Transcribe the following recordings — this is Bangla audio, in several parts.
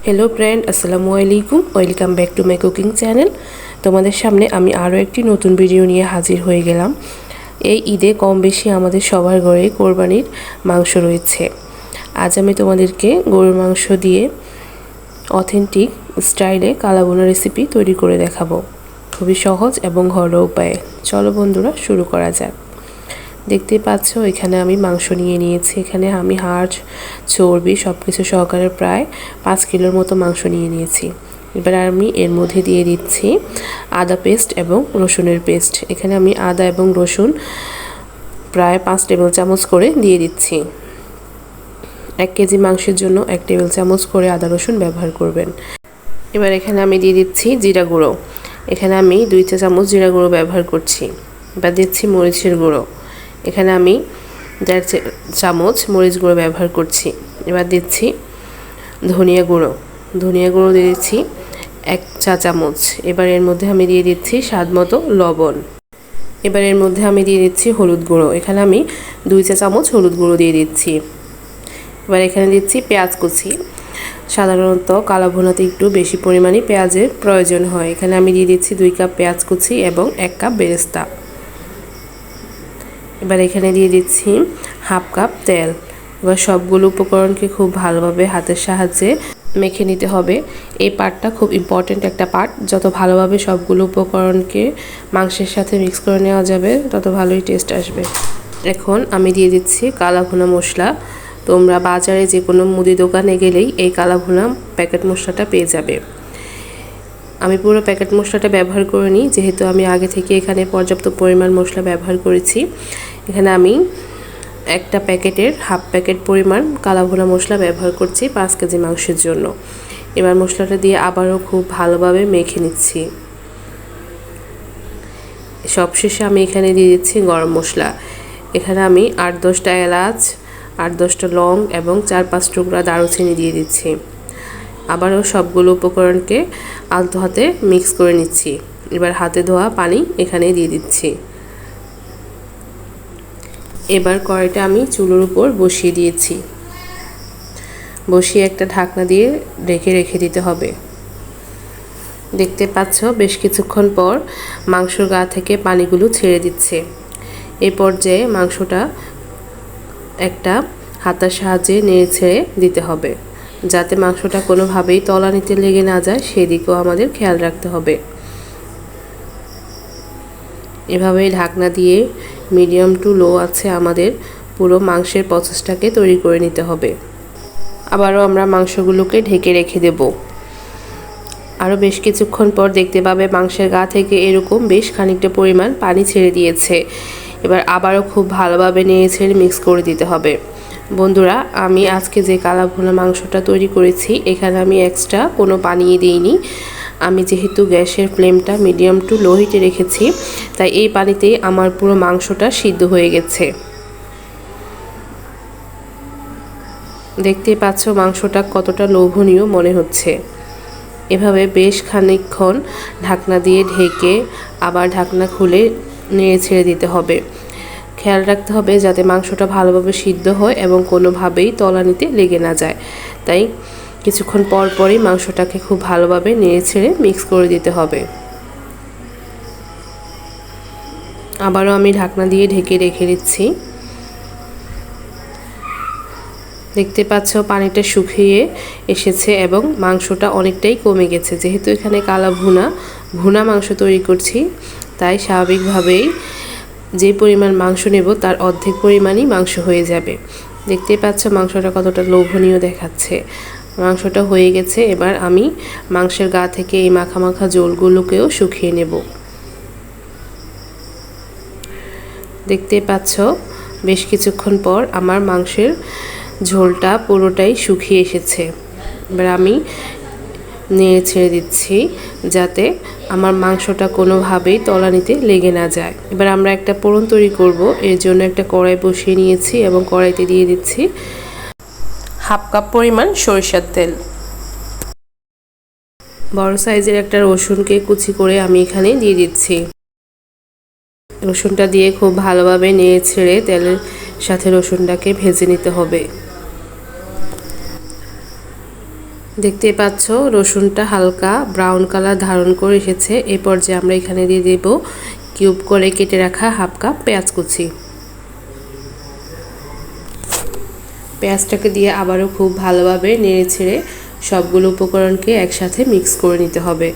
हेलो फ्रेंड আসসালামু আলাইকুম welcome back to my cooking channel. তোমাদের সামনে আমি আরও একটি নতুন ভিডিও নিয়ে হাজির হয়ে গেলাম। এই ঈদে কম বেশি আমাদের সবার ঘরে কোরবানির মাংস রয়েছে। আজ আমি তোমাদেরকে গরুর মাংস দিয়ে অথেন্টিক স্টাইলে কালাভুনা রেসিপি তৈরি করে দেখাবো, খুবই সহজ এবং ঘরোয়া উপায়ে। চলো বন্ধুরা শুরু করা যাক। দেখতে পাচ্ছ এখানে আমি মাংস নিয়ে নিয়েছি। এখানে আমি হাড় চর্বি সব কিছু সহকারে প্রায় 5 কিলোর মতো মাংস নিয়ে নিয়েছি। এবার আমি এর মধ্যে দিয়ে দিচ্ছি আদা পেস্ট এবং রসুনের পেস্ট। এখানে আমি আদা এবং রসুন প্রায় 5 টেবিল চামচ করে দিয়ে দিচ্ছি। 1 কেজি মাংসের জন্য 1 টেবিল চামচ করে আদা রসুন ব্যবহার করবেন। এবার এখানে আমি দিয়ে দিচ্ছি জিরা গুঁড়ো। এখানে আমি 2 চা চামচ জিরা গুঁড়ো ব্যবহার করছি। এবার দিচ্ছি মরিচের গুঁড়ো। এখানে আমি 1.5 চামচ মরিচ গুঁড়ো ব্যবহার করছি। এবার দিচ্ছি ধনিয়া গুঁড়ো দিয়ে দিচ্ছি 1 চা চামচ। এবার এর মধ্যে আমি দিয়ে দিচ্ছি স্বাদমতো লবণ। এবার এর মধ্যে আমি দিয়ে দিচ্ছি হলুদ গুঁড়ো। এখানে আমি 2 চা চামচ হলুদ গুঁড়ো দিয়ে দিচ্ছি। এবার এখানে দিচ্ছি পেঁয়াজ কুচি। সাধারণত কালাভুনাতে একটু বেশি পরিমাণে পেঁয়াজের প্রয়োজন হয়। এখানে আমি দিয়ে দিচ্ছি 2 কাপ পেঁয়াজ কুচি এবং 1 কাপ বেরেস্তা। এবার এখানে দিয়ে দিচ্ছি হাফ কাপ তেল। এবার সবগুলো উপকরণকে খুব ভালোভাবে হাতের সাহায্যে মেখে নিতে হবে। এই পার্টটা খুব ইম্পর্ট্যান্ট একটা পার্ট। যত ভালোভাবে সবগুলো উপকরণকে মাংসের সাথে মিক্স করে নেওয়া যাবে তত ভালোই টেস্ট আসবে। এখন আমি দিয়ে দিচ্ছি কালাভুনা মশলা। তোমরা বাজারে যে কোনো মুদি দোকানে গেলেই এই কালাভুনা প্যাকেট মশলাটা পেয়ে যাবে। আমি পুরো প্যাকেট মশলাটা ব্যবহার করিনি, যেহেতু আমি আগে থেকে এখানে পর্যাপ্ত পরিমাণ মশলা ব্যবহার করেছি। এখানে আমি একটা প্যাকেটের হাফ প্যাকেট পরিমাণ কালাভুনা মশলা ব্যবহার করছি 5 কেজি মাংসের জন্য। এবার মশলাটা দিয়ে আবারও খুব ভালোভাবে মেখে নিচ্ছি। সবশেষে আমি এখানে দিয়ে দিচ্ছি গরম মশলা। এখানে আমি 8-10টা এলাচ, 8-10টা লং এবং 4-5 টুকরা দারুচিনি দিয়ে দিচ্ছি। আবারও সবগুলো উপকরণকে আলতো হাতে মিক্স করে নিচ্ছি। এবার হাতে ধোয়া পানি এখানে দিয়ে দিচ্ছি। এবার কড়াইটা আমি চুলোর উপর বসিয়ে দিয়েছি। বসিয়ে একটা ঢাকনা দিয়ে রেখে দিতে হবে। দেখতে পাচ্ছ বেশ কিছুক্ষণ পর মাংসর গা থেকে পানিগুলো ছেড়ে দিচ্ছে। এই পর্যায়ে মাংসটা একটা হাতার সাহায্যে নেড়ে ছেড়ে দিতে হবে, যাতে মাংসটা কোনোভাবেই তলানিতে লেগে না যায়, সেদিকেও আমাদের খেয়াল রাখতে হবে। এভাবেই ঢাকনা দিয়ে মিডিয়াম টু লো আছে আমাদের পুরো মাংসের প্রসেসটাকে তৈরি করে নিতে হবে। আবারও আমরা মাংসগুলোকে ঢেকে রেখে দেব। আরও বেশ কিছুক্ষণ পর দেখতে পাবে মাংসের গা থেকে এরকম বেশ খানিকটা পরিমাণ পানি ছেড়ে দিয়েছে। এবার আবারও খুব ভালোভাবে নেড়ে ছেড়ে মিক্স করে দিতে হবে। বন্ধুরা, আমি আজকে যে কালাভুনা মাংসটা তৈরি করেছি এখানে আমি এক্সট্রা কোনো পানি দিইনি। আমি যেহেতু গ্যাসের ফ্লেমটা মিডিয়াম টু লো হিটে রেখেছি, তাই এই পানিতেই আমার পুরো মাংসটা সিদ্ধ হয়ে গেছে। দেখতেই পাচ্ছ মাংসটা কতটা লোভনীয় মনে হচ্ছে। এভাবে বেশ খানিকক্ষণ ঢাকনা দিয়ে ঢেকে আবার ঢাকনা খুলে নেড়ে ছেড়ে দিতে হবে। খেয়াল রাখতে হবে যাতে মাংসটা ভালোভাবে সিদ্ধ হয় এবং কোনোভাবেই তলানিতে লেগে না যায়। তাই কিছুক্ষণ পর পরই মাংসটাকে খুব ভালোভাবে নেড়ে ছেড়ে মিক্স করে দিতে হবে। আবারও আমি ঢাকনা দিয়ে ঢেকে রেখে দিচ্ছি। দেখতে পাচ্ছ পানিটা শুকিয়ে এসেছে এবং মাংসটা অনেকটাই কমে গেছে। যেহেতু এখানে ভুনা মাংস তৈরি করছি, তাই স্বাভাবিকভাবেই যে পরিমাণ মাংস নেব তার অর্ধেক পরিমাণই মাংস হয়ে যাবে। দেখতেই পাচ্ছ মাংসটা কতটা লোভনীয় দেখাচ্ছে। মাংসটা হয়ে গেছে। এবার আমি মাংসের গা থেকে এই মাখা মাখা ঝোলগুলোকেও শুকিয়ে নেব। দেখতেই পাচ্ছ বেশ কিছুক্ষণ পর আমার মাংসের ঝোলটা পুরোটাই শুকিয়ে এসেছে। এবার আমি নেড়ে ছেড়ে দিচ্ছি যাতে আমার মাংসটা কোনোভাবেই তলানিতে লেগে না যায়। এবার আমরা একটা পোড়ন তৈরি করব। এর জন্য একটা কড়াই বসিয়ে নিয়েছি এবং কড়াইতে দিয়ে দিচ্ছি হাফ কাপ পরিমাণ সরিষার তেল। বড় সাইজের একটা রসুনকে কুচি করে আমি এখানে দিয়ে দিচ্ছি। রসুনটা দিয়ে খুব ভালোভাবে নেড়ে ছেড়ে তেলের সাথে রসুনটাকে ভেজে নিতে হবে। দেখতে পাচ্ছ রসুনটা হালকা ব্রাউন কালার ধারণ করে এসেছে। এই পর্যায়ে আমরা এখানে দিয়ে দেব কিউব করে কেটে রাখা হাফ কাপ পেঁয়াজ কুচি। পেঁয়াজটাকে দিয়ে আবারও খুব ভালোভাবে নেড়েছেড়ে সবগুলো উপকরণকে একসাথে মিক্স করে নিতে হবে।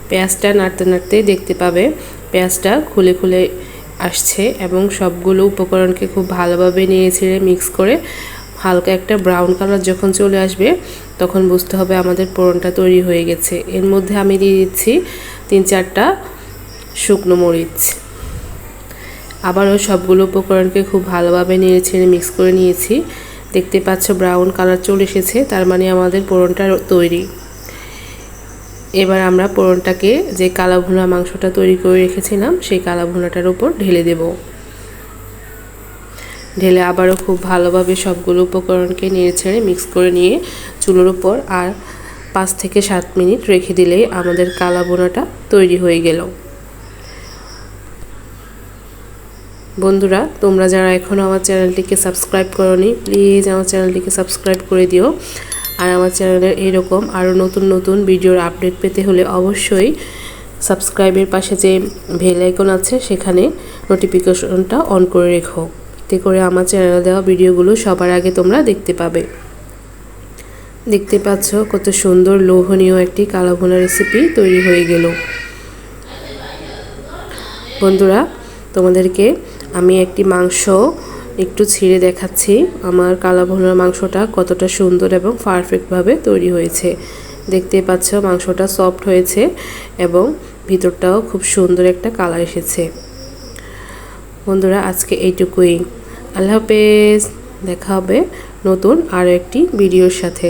পেঁয়াজটা নাড়তে নাড়তে দেখতে পাবে পেঁয়াজটা খুলে খুলে আসছে এবং সবগুলো উপকরণকে খুব ভালোভাবে নেড়েছেড়ে মিক্স করে হালকা একটা ব্রাউন কালার যখন চলে আসবে তখন বুঝতে হবে আমাদের পোড়নটা তৈরি হয়ে গেছে। এর মধ্যে আমি দিয়ে দিচ্ছি 3-4টা শুকনো মরিচ। আবারও সবগুলো উপকরণকে খুব ভালোভাবে নেড়েছেড়ে মিক্স করে নিয়েছি। দেখতে পাচ্ছ ব্রাউন কালার চলে এসেছে, তার মানে আমাদের পোড়নটা তৈরি। এবার আমরা পোড়নটাকে যে কালা ভুনা মাংসটা তৈরি করে রেখেছিলাম সেই কালা ভুনাটার উপর ঢেলে দেব। ঢেলে আবারও খুব ভালোভাবে সবগুলো উপকরণকে নেড়েছেড়ে মিক্স করে নিয়ে চুলোর উপর আর 5 থেকে 7 মিনিট রেখে দিলেই আমাদের কালা ভুনাটা তৈরি হয়ে গেল। বন্ধুরা, তোমরা যারা এখনও আমার চ্যানেলটিকে সাবস্ক্রাইব করোনি প্লিজ আমার চ্যানেলটিকে সাবস্ক্রাইব করে দিও। আর আমার চ্যানেলের এরকম আরও নতুন নতুন ভিডিওর আপডেট পেতে হলে অবশ্যই সাবস্ক্রাইবের পাশে যে বেল আইকন আছে সেখানে নোটিফিকেশনটা অন করে রেখো। এতে করে আমার চ্যানেলে দেওয়া ভিডিওগুলো সবার আগে তোমরা দেখতে পাবে। দেখতে পাচ্ছ কত সুন্দর লোভনীয় একটি কালা ভুনা রেসিপি তৈরি হয়ে গেল। বন্ধুরা, তোমাদেরকে আমি একটি মাংস একটু ছিঁড়ে দেখাচ্ছি আমার কালা ভুনার মাংসটা কতটা সুন্দর এবং পারফেক্টভাবে তৈরি হয়েছে। দেখতে পাচ্ছ মাংসটা সফট হয়েছে এবং ভিতরটাও খুব সুন্দর একটা কালার এসেছে। বন্ধুরা, আজকে এইটুকুই। আল্লাহ হাফেজ। দেখা হবে নতুন আরও একটি ভিডিওর সাথে।